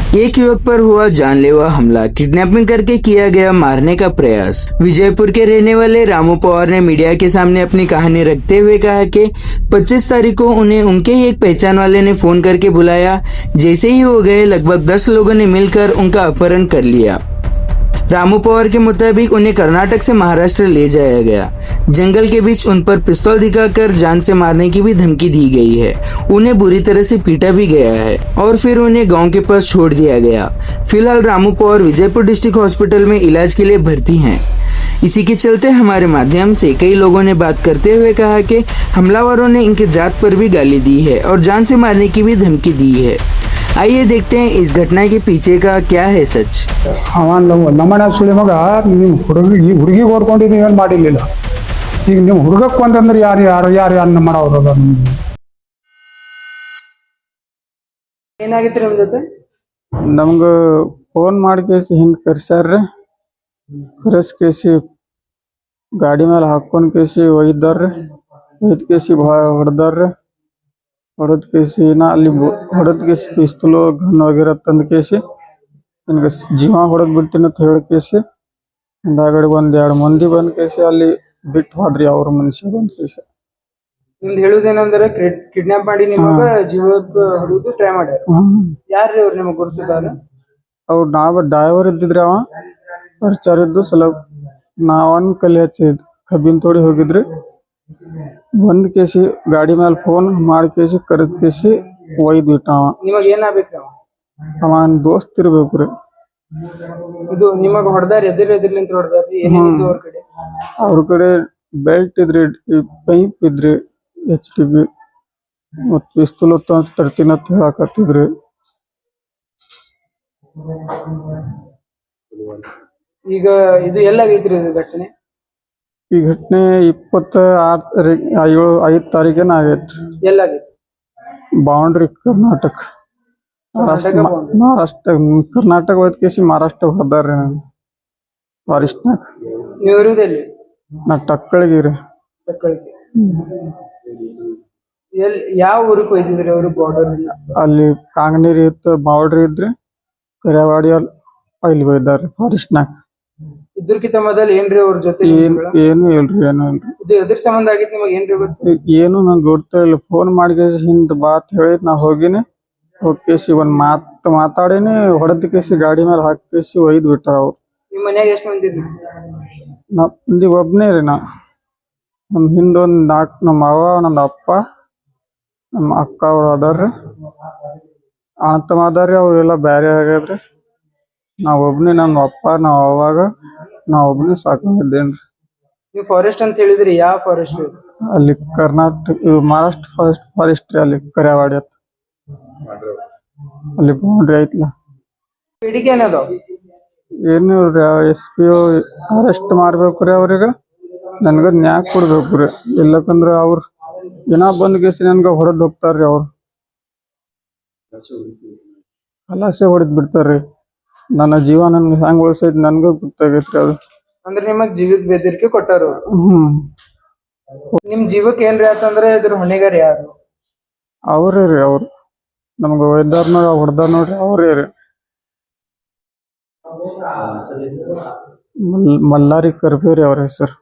एक युवक पर हुआ जानलेवा हमला, किडनैपिंग करके किया गया मारने का प्रयास। विजयपुर के रहने वाले रामू पवार ने मीडिया के सामने अपनी कहानी रखते हुए कहा कि 25 तारीख को उन्हें उनके ही एक पहचान वाले ने फोन करके बुलाया। जैसे ही वो गए, लगभग 10 लोगों ने मिलकर उनका अपहरण कर लिया। रामू पवार के मुताबिक उन्हें कर्नाटक से महाराष्ट्र ले जाया गया। जंगल के बीच उन पर पिस्तौल दिखाकर जान से मारने की भी धमकी दी गई है। उन्हें बुरी तरह से पीटा भी गया है और फिर उन्हें गांव के पास छोड़ दिया गया। फिलहाल रामू पवार विजयपुर डिस्ट्रिक्ट हॉस्पिटल में इलाज के लिए भर्ती हैं। इसी के चलते हमारे माध्यम से कई लोगों ने बात करते हुए कहा कि हमलावरों ने इनके जात पर भी गाली दी है और जान से मारने की भी धमकी दी है। आइए देखते हैं इस घटना के पीछे का क्या है सच। ನಮ್ಮನೆ ಸುಳಿ ಮಗ ನಿಮ್ಮ ಹುಡುಗಿ ಓದ್ಕೊಂಡಿದ್ದು ಏನು ಮಾಡಿರ್ಲಿಲ್ಲ. ಈಗ ನೀವು ಹುಡುಗಕ್ಕೆ ಬಂದಂದ್ರೆ ಯಾರು ಅನ್ನ ಮಾಡೋರು ಏನಾಗಿತ್ತು ನಿಮ್ಮ ಜೊತೆ? ನಮ್ಗೆ ಫೋನ್ ಮಾಡ್ಕೇಸಿ ಹಿಂದೆ ಕರ್ಸ್ಯಾರ್ರಿ. ಕರೆಸ್ಕೇಸಿ ಗಾಡಿ ಮೇಲೆ ಹಾಕೊಂಡ್ ಕೇಸಿ ಒಯ್ದಾರ್ರಿ. ಒಯ್ದ ಕೇಸಿ ಹೊಡೆದಾರ್ರಿ. ಹೊಡೆದ ಕೇಸಿ ನಾ ಅಲ್ಲಿ ಹೊಡೆದ ಕೇಸಿ ಪಿಸ್ತೂಲು ಗನ್ ವಗೇರ ತಂದ ಕೇಸಿ ನನಗೆ ಜೀವ ಹೊಡೆದ್ ಬಿಡ್ತೀನಿ ಅಂತ ಹೇಳಿ ಕೇಸಿ ಹಿಂದಾಗಡೆ ಒಂದೆರಡು ಮಂದಿ ಬಂದ್ ಕೇಸಿ ಅಲ್ಲಿ ಬಿಟ್ಟು ಹೋದ್ರಿ. ಅವ್ರ ಮನುಷ್ಯ ಬಂದ್ ಕೇಸಿ ನಿಮ್ದು ಹೇಳುದೇನಂದ್ರೆ ಕಿಡ್ನಾಪ್ ಮಾಡಿ ನಿಮಗ ಜೀವಕ್ಕೆ ಹೊಡೆದು ಟ್ರೈ ಮಾಡ್ಯಾರ. ಯಾರ್ರಿ ಅವ್ರು ನಿಮಗೆ ಗುರುತಿದ್ದಾರೆ? ಅವ್ರು ನಾವ ಡ್ರೈವರ್ ಇದ್ದಿದ್ರಿ. ಅವ ಪರಿಚಾರ ಇದ್ದು ಸ್ವಲ್ಪ ನಾವನ್ ಕಲಿ ಹಚ್ಚಿದ್ ಕಬ್ಬಿನ ತೋಡಿ ಹೋಗಿದ್ರಿ. ಬಂದ್ ಕೇಸಿ ಗಾಡಿ ಮೇಲೆ ಫೋನ್ ಮಾಡಿ ಕೇಸಿ ಕರೆದ್ ಕೇಸಿ ಒಯ್ದ್ ಬಿಟ್ಟ. ಅವ ನಿಮಗ ಏನಾಗ್ಬೇಕ್ರಿ? ಅವನ್ ದೋಸ್ತ್ ಇರ್ಬೇಕ್ರಿ. ಇದು ನಿಮಗ ಹೊಡೆದಾರ ಎದಿರ್ಲಿಂತ ಹೊಡೆದಾರ್ರಿ? ಏನೇನಿದ್ದು ಅವ್ರ ಕಡೆ? ಅವ್ರ ಕಡೆ ಬೆಲ್ಟ್ ಇದ್ರಿ, ಪೈಪ್ ಇದ್ರಿ, HTB ಮತ್ ಪಿಸ್ತೂಲ್ ತರ್ತೀನಿ ಅಂತ ಹೇಳಕತ್ತಿದ್ರಿ. ಈಗ ಇದು ಎಲ್ಲಾಗೈತ್ರಿ ಇದು ಘಟನೆ? ಈ ಘಟನೆ 5 ತಾರೀಕೇನ ಆಗೈತ್ರಿ. ಎಲ್ಲಾಗೈತಿ? ಬೌಂಡ್ರಿ ಕರ್ನಾಟಕ ಮಹಾರಾಷ್ಟ್ರ ಕರ್ನಾಟಕ ಹೋದ್ ಕೇಸಿ ಮಹಾರಾಷ್ಟ್ರ ಹೊದಾರ್ರಿ. ನಾನು ಫಾರೆಸ್ಟ್ನಾಗ. ನೀವು ಇರುವುದೆಲ್ಲಿ? ನಾ ಟಕ್ಕಳಿಗಿರಿ. ಯಾವ ಊರಿಗೆ ಹೋಯ್ತಿದ್ರಿ ಅವರು? ಬಾರ್ಡರ್ ಅಲ್ಲಿ ಕಾಂಗನೀರಿ ಇತ್ತು, ಬಾರ್ಡ್ರಿ ಇದ್ರಿ. ಕರಿಯಾವಾಡಿ ಅಲ್ಲಿ ಹೋಯ್ದಾರ್ರಿ ಫಾರೆಸ್ಟ್ನಾಗ. ಇದ್ರಕ್ಕಿಂತ ಮೊದಲು ಏನ್ರಿ ಅವ್ರ ಜೊತೆ? ಏನು ಇಲ್ರಿ. ಇದು ಎದ್ರ ಸಂಬಂಧ ಆಗಿತ್ತು ನಿಮಗೆ ಏನ್ರಿ ಗೊತ್ತು? ಏನು ನಂಗೆ ಗೊತ್ತಿಲ್ಲ. ಫೋನ್ ಮಾಡಿ ಹಿಂದ್ ಬಾತ್ ಹೇಳಿದ್ ನಾ ಹೋಗಿನಿ. ಹೋಗ್ಕೇಸಿ ಒಂದ್ ಮಾತಾಡೇನಿ. ಹೊಡೆದ ಕೇಸಿ ಗಾಡಿ ಮೇಲೆ ಹಾಕೇಸಿ ಒಯ್ದ್ ಬಿಟ್ಟಾರ ಅವ್ರು. ನಿಮ್ ಮನ್ಯಾಗ ಎಷ್ಟ್ ಮಂದಿ ಇದ್ರಿ? ಮಂದಿ ಒಬ್ನೇ ರೀ. ನಮ್ ಹಿಂದೊಂದ್ 4 ನಮ್ಮ ಅವ್ವ, ನಮ್ದು ಅಪ್ಪ, ನಮ್ಮ ಅಕ್ಕ ಅವ್ರು ಅದಾರ್ರಿ. ಅಣ್ತಮ್ಮ ಅದಾರ್ರಿ. ಅವ್ರೆಲ್ಲ ಬ್ಯಾರೆ ಆಗ್ಯಾದ್ರಿ. ನಾವ್ ಒಬ್ನೇ, ನಮ್ಮ ಅಪ್ಪ ನಾವ್ ಅವಾಗ ನಾವ್ ಒಬ್ನೇ ಸಾಕೊಂಡಿದ್ದೇನ್ರಿ. ನೀವು ಫಾರೆಸ್ಟ್ ಅಂತ ಹೇಳಿದ್ರಿ, ಯಾವ ಫಾರೆಸ್ಟ್? ಅಲ್ಲಿ ಕರ್ನಾಟಕ ಇದು ಮಹಾರಾಷ್ಟ್ರ ಫಾರೆಸ್ಟ್ ರೀ. ಅಲ್ಲಿ ಕರಿಯಾವಾಡಿ ಹತ್ತ ಅಲ್ಲಿ ಬೌಂಡ್ರಿ ಐತ್ಲ. ಬೇಡಿಕೆ ಏನದಾವ? ಏನು SP ಅರೆಸ್ಟ್ ಮಾಡ್ಬೇಕ್ರಿ ಅವ್ರಿಗೆ. ನನ್ಗ ನ್ಯಾಯ ಕೊಡ್ಬೇಕ್ರಿ. ಇಲ್ಲಕಂದ್ರ ಅವ್ರ ಏನ ಬಂದ್ ಕೇಸಿ ನನ್ಗ ಹೊಡೆದ್ ಹೋಗ್ತಾರ್ರಿ. ಅವ್ರು ಕಲಾಸೆ ಹೊಡೆದ್ ಬಿಡ್ತಾರ್ರಿ. ನನ್ನ ಜೀವ ನನ್ಗೆ ಹೆಂಗ್ ಉಳಿಸೈತಿ ನನ್ಗ ಗೊತ್ತಾಗೈತ್ರಿ. ಅದು ಅಂದ್ರೆ ನಿಮಗ್ ಜೀವಿತ ಬೆದರಿಕೆ ಕೊಟ್ಟಾರ? ನಿಮ್ ಜೀವಕ್ಕೆ ಏನ್ರಿ ಆತಂದ್ರೆ ಇದ್ರ ಹೊಣೆಗಾರ ಯಾರು? ಅವ್ರೇ ರೀ. ಅವ್ರು ನಮ್ಗ ಒಯ್ದಾರ್ ನೋಡಿ ಹೊಡೆದಾರ್ ನೋಡ್ರಿ, ಅವ್ರೇ ರೀ. ಮಲ್ಲಾರಿ ಕರ್ಬೇರಿ ಅವ್ರ ಹೆಸರು.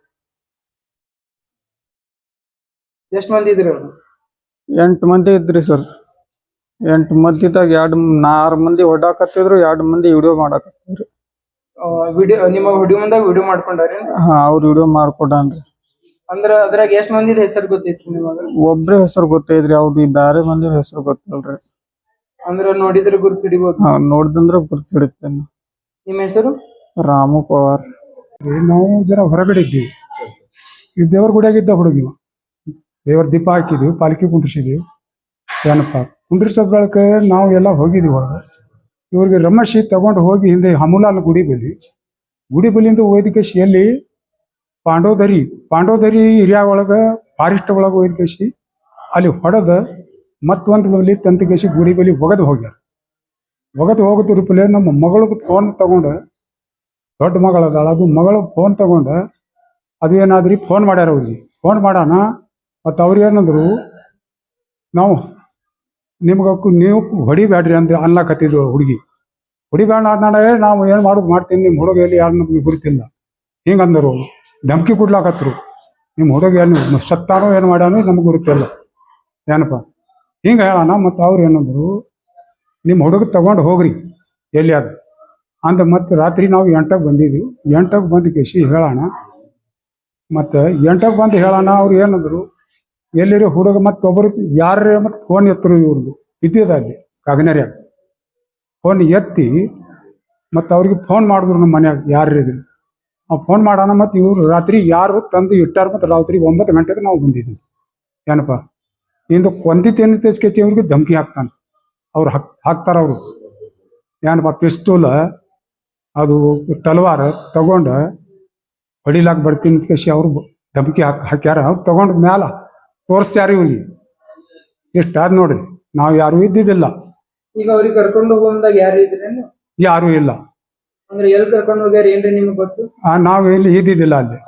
ಎಷ್ಟ್ ಮಂದಿ ಇದ್ರಿ ಅವ್ರು? 8 ಮಂದಿ ಇದ್ರಿ ಸರ್. 8 ಮಂದಿದಾಗ 6 ಮಂದಿ ಹೊಡಾಕತ್ತಿದ್ರು, 2 ಮಂದಿ ವಿಡಿಯೋ ಮಾಡಾಕತ್ತಿದ್ರು. ವಿಡಿಯೋ ನಿಮ್ಮ ವಿಡಿಯೋ ಮುಂದಾಗ ವಿಡಿಯೋ ಮಾಡ್ಕೊಂಡಾರಿ? ಹಾ, ಅವ್ರ ವಿಡಿಯೋ ಮಾಡ್ಕೊಡಾನ್ರಿ. ಅಂದ್ರ ಅದ್ರಾಗ ಎಷ್ಟ್ ಮಂದಿದ ಹೆಸರು ಗೊತ್ತೈತ್ರಿ ನಿಮಗ? ಒಬ್ರೇ ಹೆಸರು ಗೊತ್ತೈತ್ರಿ. ಅವ್ದು ಈ ಬ್ಯಾರೆ ಮಂದಿ ಹೆಸರು ಗೊತ್ತಲ್ರಿ. ಅಂದ್ರ ನೋಡಿದ್ರೆ ಗುರ್ತು ಹಿಡಿಬೋದು? ಹಾ, ನೋಡ್ದಂದ್ರ ಗುರ್ತು ಹಿಡಿತೇನೆ. ನಿಮ್ಮ ಹೆಸರು? ರಾಮು ಪವಾರ್. ನಾವು ಜರ ಹೊರಗಡೆ ಇದ್ದೀವಿ. ಈ ದೇವ್ರ ಗುಡಿಯಾಗಿದ್ದ ಹುಡುಗಿ, ದೇವ್ರ ದೀಪ ಹಾಕಿದ್ವಿ, ಪಾಲ್ಕಿ ಕುಂಡ್ರಿಸಿದ್ವಿ. ಏನಪ್ಪ ಕುಂಡ್ರಿಸೋ ಬಳಕ ನಾವು ಎಲ್ಲ ಹೋಗಿದ್ವಿ ಹೊರಗೆ. ಇವ್ರಿಗೆ ರಮಶಿ ತಗೊಂಡು ಹೋಗಿ ಹಿಂದೆ ಹಮುಲಾಲ್ ಗುಡಿ ಬಲಿಂದ ಒಯ್ದಕೇಶಿ ಎಲ್ಲಿ ಪಾಂಡೋದರಿ ಹಿರಿಯ ಒಳಗೆ ಫಾರೆಸ್ಟ್ ಒಳಗೆ ಒಯ್ದಕೇಶಿ ಅಲ್ಲಿ ಹೊಡೆದ ಮತ್ತೊಂದು ಬಲಿ ತಂತಕೇಶಿ ಗುಡಿ ಬಲಿ ಒಗದು ಹೋಗ್ಯಾರ. ಹೋಗೋದ್ರ ಪಲೆ ನಮ್ಮ ಮಗಳದು ಫೋನ್ ತಗೊಂಡು, ದೊಡ್ಡ ಮಗಳದಾಳ, ಅದು ಮಗಳು ಫೋನ್ ತಗೊಂಡು ಅದು ಏನಾದ್ರಿ ಫೋನ್ ಮಾಡ್ಯಾರ ಅವ್ರಿಗೆ. ಫೋನ್ ಮಾಡೋಣ ಮತ್ತು ಅವ್ರು ಏನಂದ್ರು, ನಾವು ನಿಮ್ಗಕ್ಕು ನೀವು ಹೊಡಿಬ್ಯಾಡ್ರಿ ಅಂತ ಅನ್ಲಾಕತ್ತಿದ್ರು ಹುಡುಗಿ. ಹುಡಿಬೇಡ ನಾಳೆ ನಾವು ಏನು ಮಾಡೋದು ಮಾಡ್ತೀನಿ, ನಿಮ್ಮ ಹುಡುಗ ಎಲ್ಲಿ ಯಾರು ನಮ್ಗೆ ಗುರುತಿಲ್ಲ ಹಿಂಗಂದರು. ಧಮಕಿ ಕೊಡ್ಲಾಕತ್ರು, ನಿಮ್ಮ ಹುಡುಗ ಏನು ಸತ್ತಾನೋ ಏನು ಮಾಡ್ಯಾನೋ ನಮ್ಗೆ ಗುರುತಿಲ್ಲ ಏನಪ್ಪ ಹಿಂಗೆ ಹೇಳೋಣ. ಮತ್ತು ಅವ್ರು ಏನಂದ್ರು, ನಿಮ್ಮ ಹುಡುಗ ತಗೊಂಡು ಹೋಗ್ರಿ ಎಲ್ಲಿ ಅದು ಅಂದ. ಮತ್ತು ರಾತ್ರಿ ನಾವು 8ಕ್ಕೆ ಬಂದಿದ್ವಿ. 8ಕ್ಕೆ ಬಂದು ಕೇಸಿ ಹೇಳೋಣ. ಮತ್ತು 8ಕ್ಕೆ ಬಂದು ಹೇಳೋಣ. ಅವ್ರು ಏನಂದ್ರು, ಎಲ್ಲಿರೋ ಹುಡುಗ ಮತ್ತೊಬ್ಬರು ಯಾರೇ ಮತ್ತು ಫೋನ್ ಎತ್ತರು ಇವ್ರದ್ದು ಇದ್ದಿದ ಅಲ್ಲಿ ಕಾಗನೇರ್ಯಾಗ ಫೋನ್ ಎತ್ತಿ ಮತ್ತು ಅವ್ರಿಗೆ ಫೋನ್ ಮಾಡಿದ್ರು ನಮ್ಮ ಮನ್ಯಾಗ ಯಾರು ಇದ್ರು. ಆ ಫೋನ್ ಮಾಡೋಣ. ಮತ್ತು ಇವರು ರಾತ್ರಿ ಯಾರು ತಂದು ಇಟ್ಟಾರ. ಮತ್ತು ರಾತ್ರಿ 9 ಗಂಟೆಗೆ ನಾವು ಬಂದಿದ್ವಿ ಏನಪ್ಪ. ಇಂದು ಕೊಂದಿತ್ತೇನು ತೆಸ್ಕೈತಿ ಅವ್ರಿಗೆ ಧಮಕಿ ಹಾಕ್ತಾನೆ. ಅವ್ರು ಹಾಕ್ತಾರ ಅವರು ಏನಪ್ಪ ಪಿಸ್ತೂಲ ಅದು ತಲವಾರ ತಗೊಂಡು ಹೊಡಿಲಾಕ ಬರ್ತೀನಿ ಅಂತ ಕೇಸಿ ಅವ್ರು ಧಮಕಿ ಹಾಕ್ಯಾರ. ಅವ್ರು ತಗೊಂಡು ಮ್ಯಾಲ ತೋರಿಸ್ಯಾರ ಇವನಿಗೆ. ಇಷ್ಟಾದ್ ನೋಡ್ರಿ, ನಾವು ಯಾರು ಇದ್ದಿದ್ದಿಲ್ಲ. ಈಗ ಅವ್ರಿಗೆ ಕರ್ಕೊಂಡು ಹೋಗೋದಾಗ ಯಾರು ಇದ್ರೇನು? ಯಾರು ಇಲ್ಲ. ಅಂದ್ರೆ ಎಲ್ಲಿ ಕರ್ಕೊಂಡು ಹೋಗ್ಯಾರ ಏನ್ರಿ ನಿಮ್ಗೆ ಗೊತ್ತು? ನಾವು ಇಲ್ಲಿ ಇದ್ದಿದ್ದಿಲ್ಲ ಅಲ್ಲಿ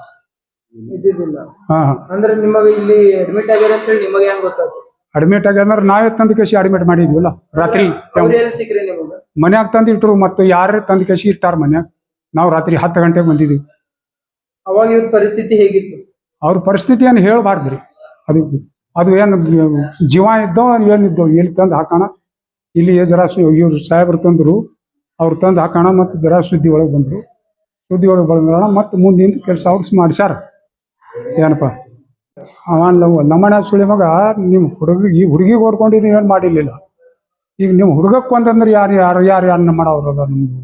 ಇದ್ದಿದ್ದಿಲ್ಲ. ಹಾ ಅಂದ್ರೆ ನಿಮಗ ಇಲ್ಲಿ ಅಡ್ಮಿಟ್ ಆಗ್ಯಾರ ಅಂತ ಹೇಳಿ ನಿಮಗೆ ಹೆಂಗ್ ಗೊತ್ತಾಯ್ತು? ಅಡ್ಮಿಟ್ ಆಗ್ಯಾರ ನಾವೇ ತಂದು ಕೇಸಿ ಅಡ್ಮಿಟ್ ಮಾಡಿದ್ವಿಲ್ಲ. ರಾತ್ರಿ ಅವ್ರು ಎಲ್ಲಿ ಸಿಕ್ರಿ ನಿಮಗ? ಮನ್ಯಾಗ ತಂದು ಇಟ್ರು. ಮತ್ತು ಯಾರೇ ತಂದು ಕೇಸಿ ಇಟ್ಟಾರ ಮನ್ಯಾಗ. ನಾವು ರಾತ್ರಿ 10 ಗಂಟೆಗೆ ಬಂದಿದ್ವಿ. ಅವಾಗ ಇವ್ರ ಪರಿಸ್ಥಿತಿ ಹೇಗಿತ್ತು? ಅವ್ರ ಪರಿಸ್ಥಿತಿ ಏನು ಹೇಳ್ಬಾರ್ದ್ರಿ. ಅದು ಅದು ಏನು ಜೀವ ಇದ್ದೋ ಏನಿದ್ದೋ ಎಲ್ಲಿ ತಂದು ಹಾಕೋಣ. ಇಲ್ಲಿ ಜರಾ ಇವ್ರು ಸಾಹೇಬ್ರು ತಂದರು, ಅವ್ರು ತಂದು ಹಾಕೋಣ. ಮತ್ತು ಜರಾ ಸುದ್ದಿ ಒಳಗೆ ಬಂದರು. ಸುದ್ದಿ ಒಳಗೆ ಬಂದ್ರೋಣ. ಮತ್ತು ಮುಂದಿನ ಕೆಲಸ ಅವ್ರು ಮಾಡಿಸ್ಯಾರ ಏನಪ್ಪ. ನಮ್ಮನೆ ಸುಳಿ ಮಗ ನಿಮ್ಮ ಈ ಹುಡುಗಿಗೆ ಓಡ್ಕೊಂಡಿದ್ದು ಏನು ಮಾಡಿರ್ಲಿಲ್ಲ. ಈಗ ನಿಮ್ಮ ಹುಡುಗಕ್ಕೆ ಒಂದಂದ್ರೆ ಯಾರು ಮಾಡೋರು ಅದ ನಮ್ದು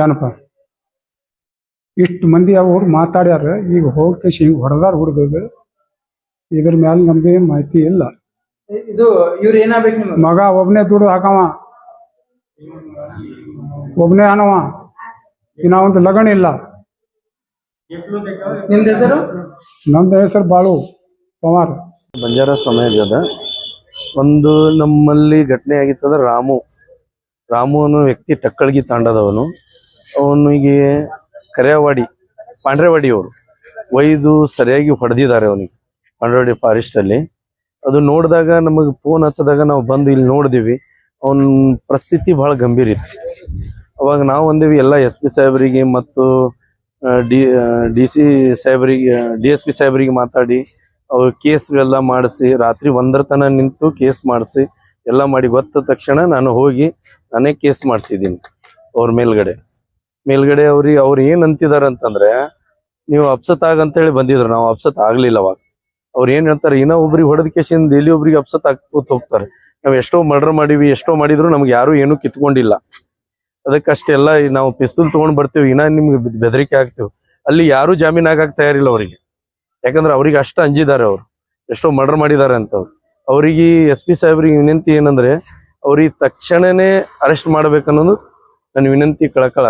ಏನಪ್ಪ. ಇಷ್ಟು ಮಂದಿ ಅವ್ರು ಮಾತಾಡ್ಯಾರ. ಈಗ ಹೋಗಿ ಹಿಂಗೆ ಹೊಡೆದಾರ ಹುಡುಗ. ಇದ್ರ ಮ್ಯಾಲ ನಮ್ದು ಏನು ಮಾಹಿತಿ ಇಲ್ಲ. ಇದು ಇವ್ರು ಏನಾಗ್ಬೇಕು ನಿಮ್ಗೆ? ಮಗ ಒಬ್ಬನೇ ದುಡ್ದು ಹಾಕವ, ಒಬ್ಬನೇ ಅನ್ನವ. ಇನ್ನ ಒಂದು ಲಗಣ ಇಲ್ಲ. ನಿಮ್ದ ಹೆಸರು? ನಮ್ದು ಹೆಸರು ಬಾಳು ಪವಾರ್. ಬಂಜಾರ ಸಮಾಜದ ಒಂದು ನಮ್ಮಲ್ಲಿ ಘಟನೆ ಆಗಿತ್ತದ. ರಾಮು ಅನ್ನೋ ವ್ಯಕ್ತಿ ಟಕ್ಕಳ್ಗಿ ತಾಂಡದವನು. ಅವನಿಗೆ ಕರೆಯವಾಡಿ ಪಾಂಡ್ರೆವಾಡಿ ಅವರು ಒಯ್ದು ಸರಿಯಾಗಿ ಹೊಡೆದಿದ್ದಾರೆ ಅವನಿಗೆ ಪಾಂಡ್ರೆವಾಡಿ ಫಾರೆಸ್ಟ್ ಅಲ್ಲಿ. ಅದು ನೋಡಿದಾಗ ನಮಗೆ ಫೋನ್ ಹಚ್ಚದಾಗ ನಾವು ಬಂದು ಇಲ್ಲಿ ನೋಡಿದಿವಿ. ಅವನ ಪರಿಸ್ಥಿತಿ ಬಹಳ ಗಂಭೀರ ಇತ್ತು. ಅವಾಗ ನಾವು ಅಂದೇವಿ ಎಲ್ಲ SP ಸಾಹೇಬರಿಗೆ ಮತ್ತು DC ಸಾಹೇಬರಿಗೆ DSP ಸಾಹೇಬರಿಗೆ ಮಾತಾಡಿ ಅವ್ರ ಕೇಸ್ಗಳೆಲ್ಲ ಮಾಡಿಸಿ ರಾತ್ರಿ 1 ತನ ನಿಂತು ಕೇಸ್ ಮಾಡಿಸಿ ಎಲ್ಲ ಮಾಡಿ ಗೊತ್ತ ತಕ್ಷಣ ನಾನು ಹೋಗಿ ನಾನೇ ಕೇಸ್ ಮಾಡಿಸಿದ್ದೀನಿ ಅವ್ರ ಮೇಲ್ಗಡೆ ಅವ್ರು ಏನ್ ಅಂತಿದಾರೆ ಅಂತಂದ್ರೆ, ನೀವು ಅಪ್ಸತ್ ಆಗಂತೇಳಿ ಬಂದಿದ್ರು. ನಾವು ಅಪ್ಸತ್ ಆಗ್ಲಿಲ್ಲ. ಅವಾಗ ಅವ್ರು ಏನ್ ಹೇಳ್ತಾರೆ, ಇನ್ನೂ ಒಬ್ರಿಗೆ ಹೊಡೆದ ಕೇಸಿಂದ ಡೈಲಿ ಒಬ್ರಿಗೆ ಅಪ್ಸತ್ ಆಗ್ತೋತ್ ಹೋಗ್ತಾರೆ. ನಾವು ಎಷ್ಟೋ ಮರ್ಡರ್ ಮಾಡಿವಿ, ಎಷ್ಟೋ ಮಾಡಿದ್ರು ನಮ್ಗೆ ಯಾರು ಏನು ಕಿತ್ಕೊಂಡಿಲ್ಲ. ಅದಕ್ಕಷ್ಟೆಲ್ಲ ನಾವು ಪಿಸ್ತೂಲ್ ತಗೊಂಡ್ ಬರ್ತೀವಿ, ಇನ್ನ ನಿಮ್ಗೆ ಬೆದರಿಕೆ ಆಗ್ತೀವಿ. ಅಲ್ಲಿ ಯಾರು ಜಾಮೀನ್ ಆಗಕ್ ತಯಾರಿಲ್ಲ ಅವರಿಗೆ. ಯಾಕಂದ್ರೆ ಅವ್ರಿಗೆ ಅಷ್ಟ ಅಂಜಿದ್ದಾರೆ. ಅವ್ರು ಎಷ್ಟೋ ಮರ್ಡರ್ ಮಾಡಿದ್ದಾರೆ ಅಂತ. ಅವ್ರಿಗೆ SP ಸಾಹೇಬ್ರಿಗೆ ವಿನಂತಿ ಏನಂದ್ರೆ, ಅವ್ರಿಗೆ ತಕ್ಷಣನೇ ಅರೆಸ್ಟ್ ಮಾಡ್ಬೇಕನ್ನೋದು ನನ್ನ ವಿನಂತಿ, ಕಳಕಳ.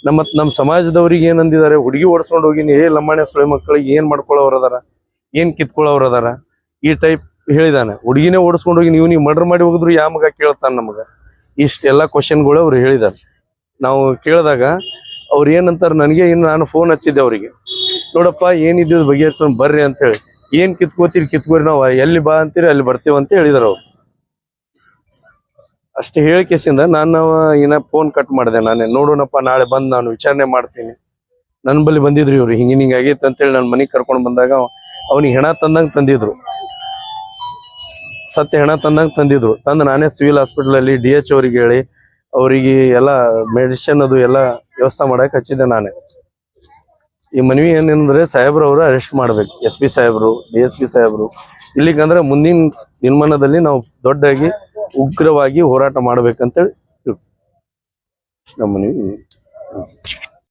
ನಮ್ಮ ಸಮಾಜದವ್ರಿಗೆ ಏನಂದಿದ್ದಾರೆ, ಹುಡುಗಿ ಓಡಿಸ್ಕೊಂಡು ಹೋಗಿ ಲಂಬಾಣಿ ಸೊಳೆ ಮಕ್ಕಳಿಗೆ ಏನ್ ಮಾಡ್ಕೊಳ್ಳೋರು ಅದಾರ, ಏನ್ ಕಿತ್ಕೊಳ್ಳೋರು ಅದಾರ, ಈ ಟೈಪ್ ಹೇಳಿದಾನೆ. ಹುಡುಗಿನೇ ಓಡಿಸ್ಕೊಂಡು ಹೋಗಿ ನೀವು ಮರ್ಡರ್ ಮಾಡಿ ಹೋಗಿದ್ರು ಯಾ ಮಗ ಕೇಳ್ತಾನ ನಮಗ, ಇಷ್ಟೆಲ್ಲ ಕ್ವಶನ್ಗಳು ಅವ್ರು ಹೇಳಿದಾರೆ. ನಾವು ಕೇಳಿದಾಗ ಅವ್ರು ಏನಂತಾರೆ, ನನಗೆ ನಾನು ಫೋನ್ ಹಚ್ಚಿದ್ದೆ ಅವರಿಗೆ, ನೋಡಪ್ಪ ಏನಿದ್ದು ಬಗೆಹರಿಸೋಣ ಬರ್ರಿ ಅಂತ ಹೇಳಿ. ಏನ್ ಕಿತ್ಕೋರಿ, ನಾವು ಎಲ್ಲಿ ಬಾ ಅಂತೀರಿ ಅಲ್ಲಿ ಬರ್ತೇವೆ ಅಂತ ಹೇಳಿದಾರೆ ಅವ್ರು. ಅಷ್ಟೇ ಹೇಳಿಕೆಸಿಂದ ನಾನು ಇನ್ನ ಫೋನ್ ಕಟ್ ಮಾಡಿದೆ. ನಾನೇ ನೋಡೋಣಪ್ಪ ನಾಳೆ ಬಂದು ನಾನು ವಿಚಾರಣೆ ಮಾಡ್ತೀನಿ. ನನ್ನ ಬಳಿ ಬಂದಿದ್ರು ಇವ್ರು, ಹಿಂಗ ಆಗೈತೆ ಅಂತೇಳಿ ನನ್ನ ಮನೆಗೆ ಕರ್ಕೊಂಡು ಬಂದಾಗ ಅವ್ನಿಗೆ ಹೆಣ ತಂದಂಗೆ ತಂದಿದ್ರು. ಹೆಣ ತಂದಂಗೆ ತಂದು ನಾನೇ ಸಿವಿಲ್ ಹಾಸ್ಪಿಟಲ್ ಅಲ್ಲಿ DH ಅವ್ರಿಗೆ ಹೇಳಿ ಅವರಿಗೆ ಎಲ್ಲ ಮೆಡಿಸಿನ್ ಅದು ಎಲ್ಲ ವ್ಯವಸ್ಥೆ ಮಾಡಕ್ ಹಚ್ಚಿದ್ದೆ ನಾನೇ. ಈ ಮನವಿ ಏನಂದ್ರೆ ಸಾಹೇಬ್ರು ಅವರು ಅರೆಸ್ಟ್ ಮಾಡ್ಬೇಕು, SP ಸಾಹೇಬ್ರು, DSP ಸಾಹೇಬ್ರು. ಇಲ್ಲಿಗಂದ್ರೆ ಮುಂದಿನ ದಿನಮಾನದಲ್ಲಿ ನಾವು ದೊಡ್ಡಾಗಿ ಉಗ್ರವಾಗಿ ಹೋರಾಟ ಮಾಡ್ಬೇಕಂತೇಳಿ ನಮ್ಮ ಮನವಿ.